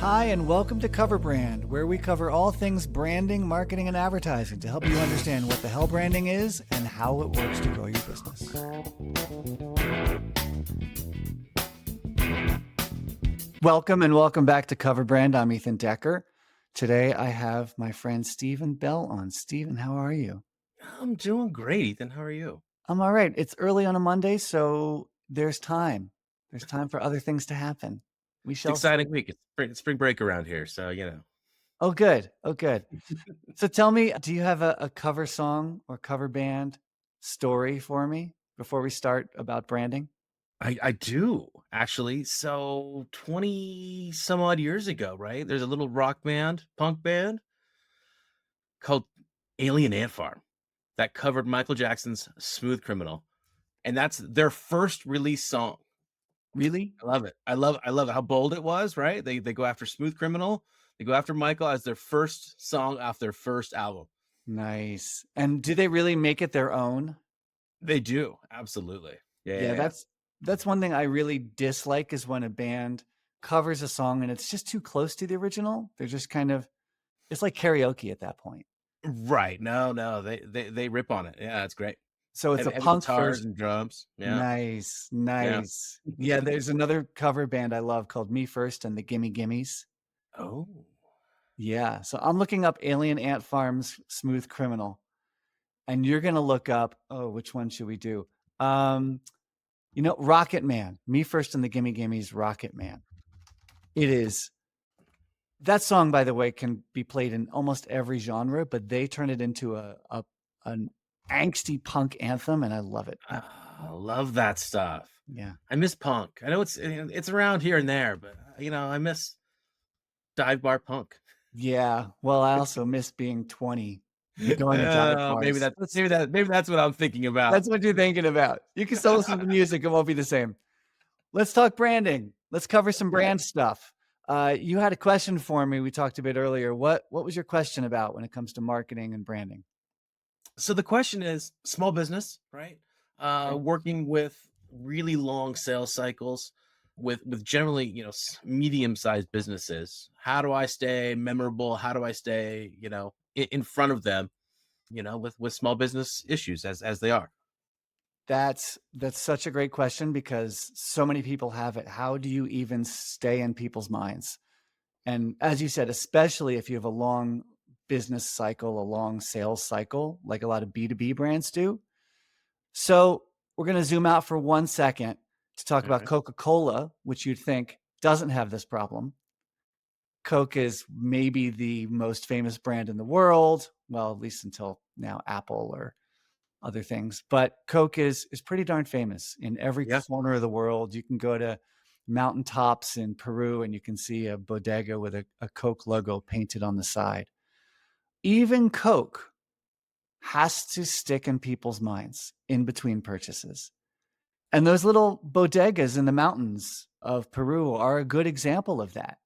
Hi, and welcome to Cover Brand, where we cover all things branding, marketing, and advertising to help you understand what the hell branding is and how it works to grow your business. Welcome back to Cover Brand. I'm Ethan Decker. Today I have my friend Stephen Bell on. Stephen, how are you? I'm doing great, Ethan. How are you? I'm all right. It's early on a Monday, so there's time. There's time for other things to happen. We It's an shall see. exciting week. It's spring break around here, so Oh, good. Oh, good. So tell me, do you have a cover song or cover band story for me before we start about branding? I do actually. So 20 some odd years ago, right? There's a little rock band, punk band called Alien Ant Farm that covered Michael Jackson's "Smooth Criminal," and that's their first release song. Really? I love it. I love it. How bold it was, right? They go after "Smooth Criminal." They go after Michael as their first song off their first album. Nice. And do they really make it their own? They do absolutely. Yeah, Yeah, yeah, yeah. that's one thing I really dislike is when a band covers a song and it's just too close to the original. They're just kind of it's like karaoke at that point. Right. No, they rip on it. Yeah, it's great. So it's Heavy a heavy punk guitars version. and drums. Yeah, Nice, yeah. nice. Yeah, there's another cover band I love called Me First and the Gimme Gimmes. Oh. Yeah, so I'm looking up Alien Ant Farm's Smooth Criminal, and you're gonna look up which one should we do? Um, Rocket Man, Me First and the Gimme Gimmes, Rocket Man. It is that song, by the way, can be played in almost every genre, but they turn it into an angsty punk anthem, and I love it. I love that stuff. Yeah. I miss punk. I know it's around here and there, but, I miss dive bar punk. Yeah, well, I also miss being 20 and going to dive Maybe bars. that's what I'm thinking about. That's what you're thinking about. You can still listen to the music, it won't be the same. Let's talk branding. Let's cover some Okay. brand stuff. You had a question for me. We talked a bit earlier. What was your question about when it comes to marketing and branding? So the question is small business, right? Okay. Working with really long sales cycles with generally, medium-sized businesses. How do I stay memorable? How do I stay, in front of them, with small business issues as they are? That's such a great question because so many people have it. How do you even stay in people's minds? And as you said, especially if you have a long business cycle, a long sales cycle, like a lot of B2B brands do. So we're going to zoom out for 1 second to talk All about right. Coca-Cola, which you'd think doesn't have this problem. Coke is maybe the most famous brand in the world. Well, at least until now, Apple or other things. But Coke is pretty darn famous in every Yeah. corner of the world. You can go to mountaintops in Peru and you can see a bodega with a Coke logo painted on the side. Even Coke has to stick in people's minds in between purchases. And those little bodegas in the mountains of Peru are a good example of that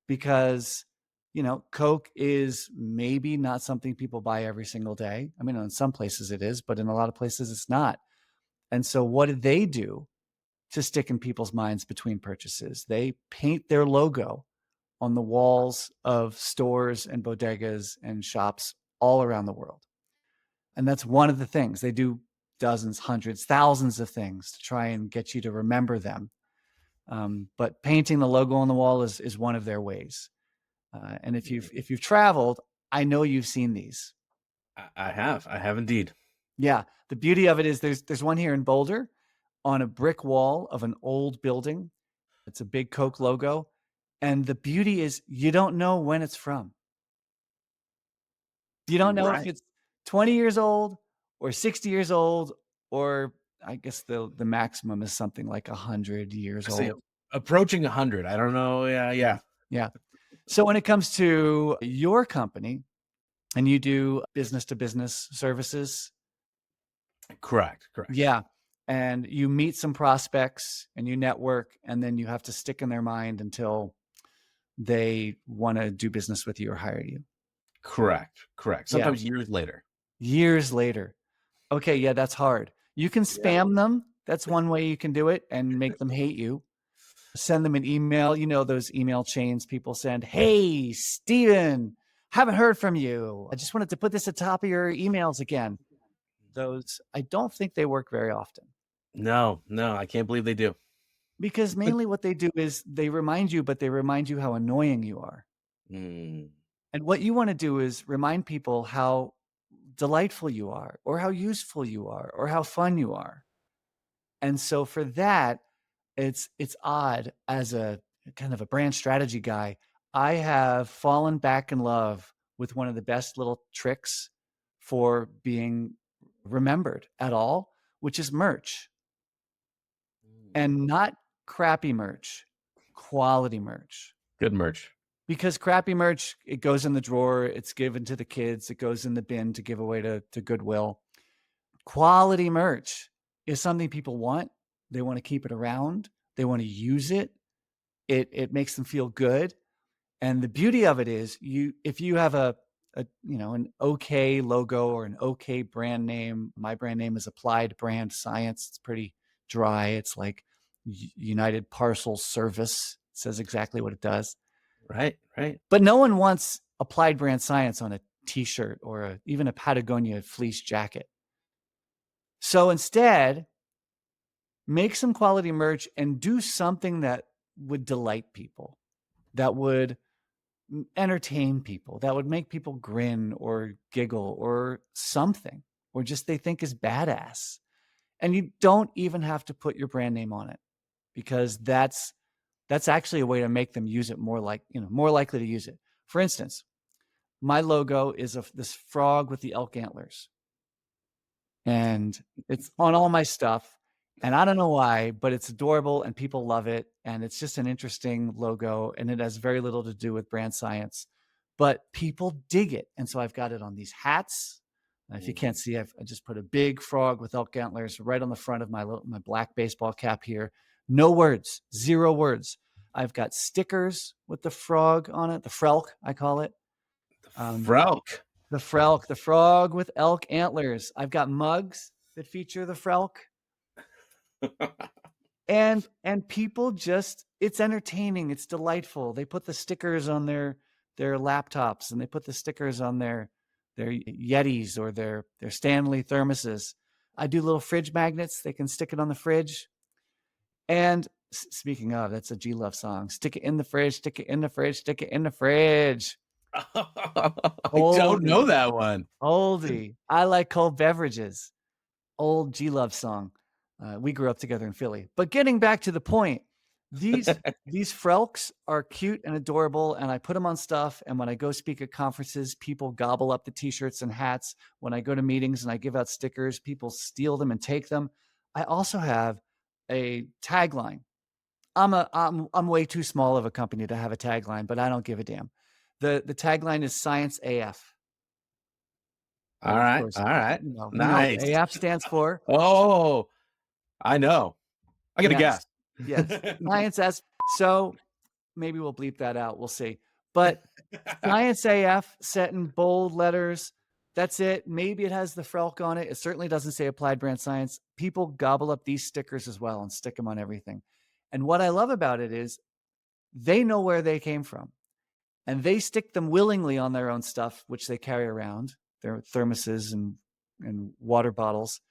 because, Coke is maybe not something people buy every single day. I mean, in some places it is, but in a lot of places it's not. And so what did they do to stick in people's minds between purchases? They paint their logo on the walls of stores and bodegas and shops all around the world. And that's one of the things. They do dozens, hundreds, thousands of things to try and get you to remember them. But painting the logo on the wall is one of their ways. And if you've traveled, I know you've seen these. I have indeed. Yeah, the beauty of it is there's one here in Boulder on a brick wall of an old building. It's a big Coke logo, and the beauty is you don't know when it's from. You don't know if Right. it's 20 years old or 60 years old, or I guess the maximum is something like 100 years I say old. approaching 100. I don't know. Yeah, Yeah, yeah. yeah. So when it comes to your company and you do business to business services, Correct. Correct. yeah, and you meet some prospects and you network, and then you have to stick in their mind until they wanna do business with you or hire you. Correct. Correct. Yeah, Sometimes years later. years later. Okay, yeah, that's hard. You can Yeah. spam them. That's one way you can do it and make them hate you. send them an email. You know, those email chains people send, "Hey, Steven, haven't heard from you. I just wanted to put this at the top of your emails again." Those, I don't think they work very often No, no, I can't believe they do. because But mainly what they do is they remind you, but they remind you how annoying you are. mm, And what you want to do is remind people how delightful you are, or how useful you are, or how fun you are. And so for that, it's odd as a kind of a brand strategy guy, I have fallen back in love with one of the best little tricks for being remembered at all, which is merch, mm, and not crappy merch, quality merch. good merch. Because crappy merch, it goes in the drawer, it's given to the kids, it goes in the bin to give away to Goodwill. Quality merch is something people want. They want to keep it around. They want to use it. It makes them feel good. And the beauty of it is if you have a an okay logo or an okay brand name, my brand name is Applied Brand Science. It's pretty dry. It's like United Parcel Service. It says exactly what it does. Right, right. But no one wants Applied Brand Science on a t-shirt or even a Patagonia fleece jacket. So instead, make some quality merch and do something that would delight people, that would entertain people, that would make people grin or giggle or something, or just they think is badass. And you don't even have to put your brand name on it because that's actually a way to make them use it more, like, more likely to use it. For instance, my logo is this frog with the elk antlers, and it's on all my stuff. And I don't know why, but it's adorable and people love it. And it's just an interesting logo and it has very little to do with brand science, but people dig it. And so I've got it on these hats. And if you can't Mhm. see, I just put a big frog with elk antlers right on the front of my black baseball cap here. No words, zero words. I've got stickers with the frog on it, the frelk, I call it. The Um, Frelk. the frelk, the frog with elk antlers. I've got mugs that feature the frelk, and people just, it's entertaining, it's delightful. They put the stickers on their laptops, and they put the stickers on their Yetis or their Stanley thermoses. I do little fridge magnets. They can stick it on the fridge. And speaking of, that's a G Love song. Stick it in the fridge, stick it in the fridge, stick it in the fridge. I don't know Oldie, that one. oldie. I like cold beverages. Old G Love song. We grew up together in Philly. But getting back to the point, these these frelks are cute and adorable, and I put them on stuff. And when I go speak at conferences, people gobble up the t-shirts and hats. When I go to meetings and I give out stickers, people steal them and take them. I also have a tagline. I'm way too small of a company to have a tagline, but I don't give a damn. The tagline is Science AF. And of course, All right. we know what Nice. AF stands for. Oh, I know. I got a Yes. guess. Yes. Science S. So maybe we'll bleep that out. We'll see. But Science AF set in bold letters. That's it. Maybe it has the Frelk on it. It certainly doesn't say Applied Brand Science. People gobble up these stickers as well and stick them on everything. And what I love about it is they know where they came from, and they stick them willingly on their own stuff, which they carry around, their thermoses and water bottles.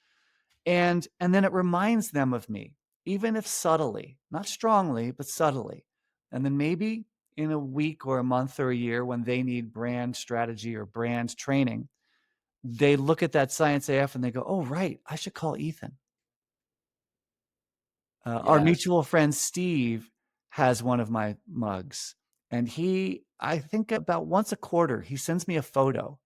And then it reminds them of me, even if subtly, not strongly, but subtly. And then maybe in a week or a month or a year, when they need brand strategy or brand training, they look at that Science AF and they go, "Oh, right, I should call Ethan." Our Yeah. mutual friend Steve has one of my mugs, and I think about once a quarter, he sends me a photo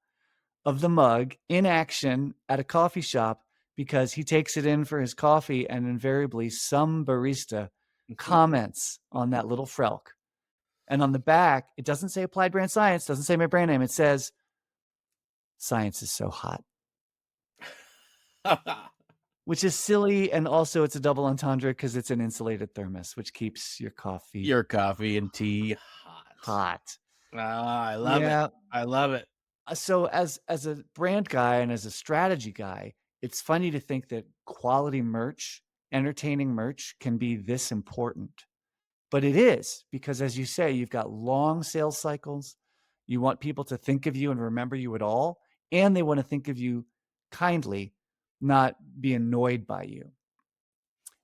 of the mug in action at a coffee shop, because he takes it in for his coffee, and invariably some barista comments on that little frelk. And on the back, it doesn't say Applied Brand Science, doesn't say my brand name. It says, "Science is so hot," which is silly. And also it's a double entendre because it's an insulated thermos, which keeps your coffee Your coffee and tea hot. hot. Ah, I love it. Yeah. I love it. So as a brand guy and as a strategy guy, it's funny to think that quality merch, entertaining merch, can be this important. But it is because, as you say, you've got long sales cycles. You want people to think of you and remember you at all, and they want to think of you kindly, not be annoyed by you.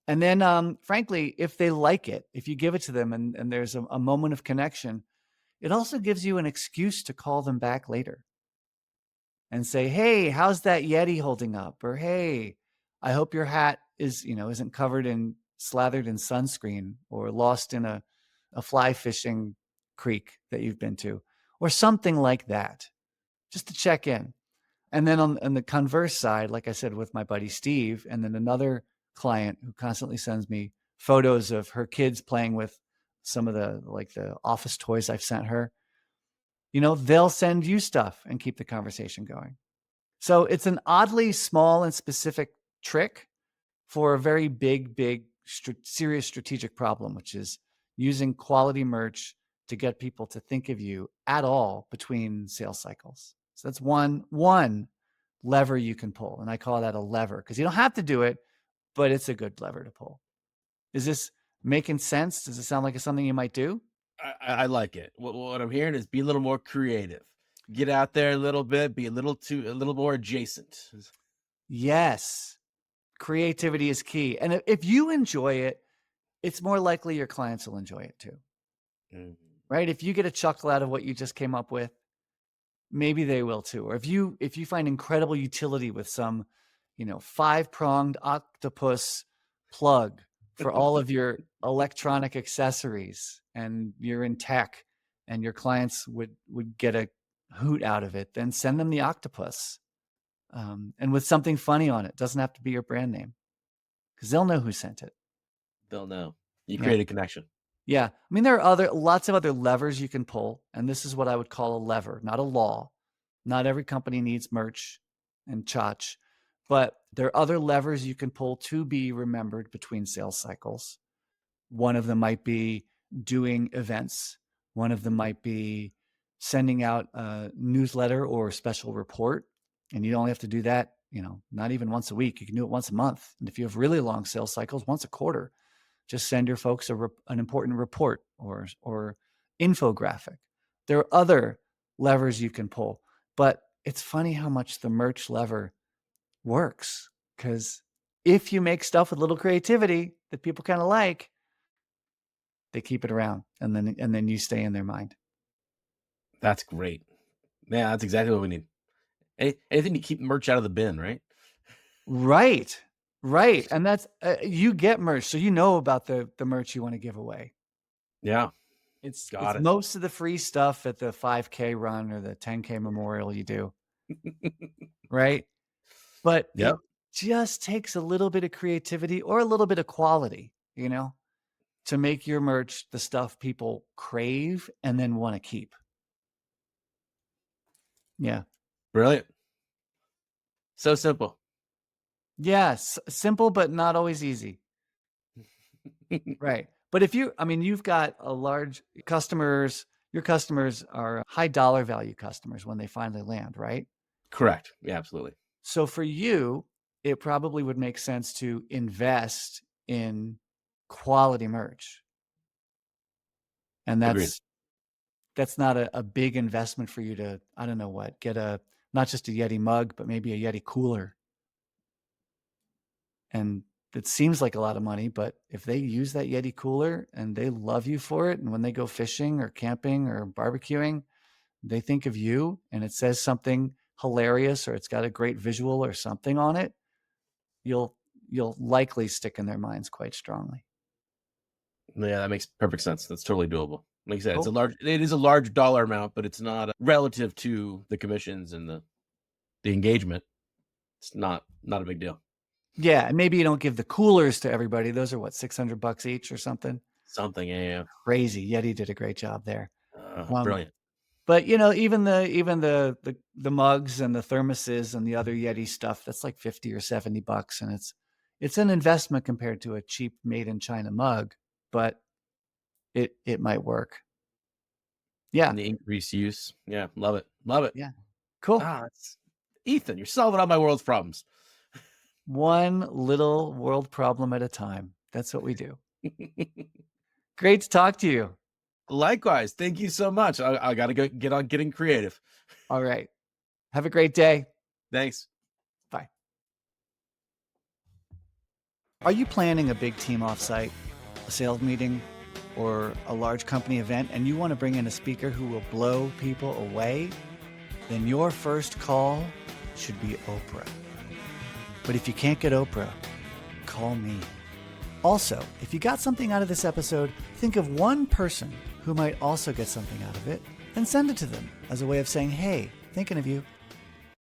And then, frankly, if they like it, if you give it to them and there's a moment of connection, it also gives you an excuse to call them back later and say, "Hey, how's that Yeti holding up?" Or, "Hey, I hope your hat isn't covered in slathered in sunscreen or lost in a fly fishing creek that you've been to," or something like that, just to check in. And then on the converse side, like I said, with my buddy Steve, and then another client who constantly sends me photos of her kids playing with some of the office toys I've sent her, they'll send you stuff and keep the conversation going. So it's an oddly small and specific trick for a very big, serious strategic problem, which is using quality merch to get people to think of you at all between sales cycles. So that's one lever you can pull, and I call that a lever because you don't have to do it, but it's a good lever to pull. Is this making sense? Does it sound like it's something you might do? I like it. What I'm hearing is be a little more creative. Get out there a little bit, be a little more adjacent. Yes. Creativity is key. And if you enjoy it, it's more likely your clients will enjoy it too, Mhm. right? If you get a chuckle out of what you just came up with, maybe they will too. Or if you find incredible utility with some, five-pronged octopus plug for all of your electronic accessories and you're in tech and your clients would get a hoot out of it, then send them the octopus. And with something funny on it. Doesn't have to be your brand name because they'll know who sent it. They'll know. You Yeah. create a connection. Yeah. I mean, there are lots of other levers you can pull, and this is what I would call a lever, not a law. Not every company needs merch and tchotch, but there are other levers you can pull to be remembered between sales cycles. One of them might be doing events. One of them might be sending out a newsletter or a special report. And you don't have to do that, not even once a week. You can do it once a month. And if you have really long sales cycles, once a quarter, just send your folks an important report or infographic. There are other levers you can pull, but it's funny how much the merch lever works because if you make stuff with little creativity that people kind of like, they keep it around and then you stay in their mind. That's great. Yeah, that's exactly what we need. Anything to keep merch out of the bin, right? Right. Right. And that's you get merch, so you know about the merch you want to give away. Yeah, It's got it. most of the free stuff at the 5K run or the 10K memorial you do, right? But Yep. it just takes a little bit of creativity or a little bit of quality, to make your merch the stuff people crave and then want to keep. Yeah. Brilliant. So simple. Yes, simple but not always easy. Right. But you've got a large customers, your customers are high dollar value customers when they finally land, right? Correct. Yeah, absolutely. So for you, it probably would make sense to invest in quality merch. And Agreed. that's not a big investment for you to, I don't know what, get not just a Yeti mug, but maybe a Yeti cooler. And it seems like a lot of money, but if they use that Yeti cooler and they love you for it, and when they go fishing or camping or barbecuing, they think of you and it says something hilarious or it's got a great visual or something on it, you'll you'll likely stick in their minds quite strongly. Yeah, that makes perfect sense. That's totally doable. Like you said, Cool. it is a large dollar amount, but it's not relative to the commissions and the engagement. It's not a big deal. Yeah, and maybe you don't give the coolers to everybody. Those are what, $600 each or something? Something, yeah, Crazy. Yeti did a great job there. yeah. Um, Brilliant. but even the mugs and the thermoses and the other Yeti stuff, that's like 50 or $70, and it's an investment compared to a cheap made in China mug, but it might work. Yeah. And the increased use. Yeah, love it. Love it. Yeah. Cool. It's Ethan, you're solving all my world's problems. One little world problem at a time. That's what we do. Great to talk to you. Likewise. Thank you so much. I got to go get on getting creative. All right. Have a great day. Thanks. Bye. Are you planning a big team offsite, a sales meeting, or a large company event, and you want to bring in a speaker who will blow people away? Then your first call should be Oprah. But if you can't get Oprah, call me. Also, if you got something out of this episode, think of one person who might also get something out of it and send it to them as a way of saying, hey, thinking of you.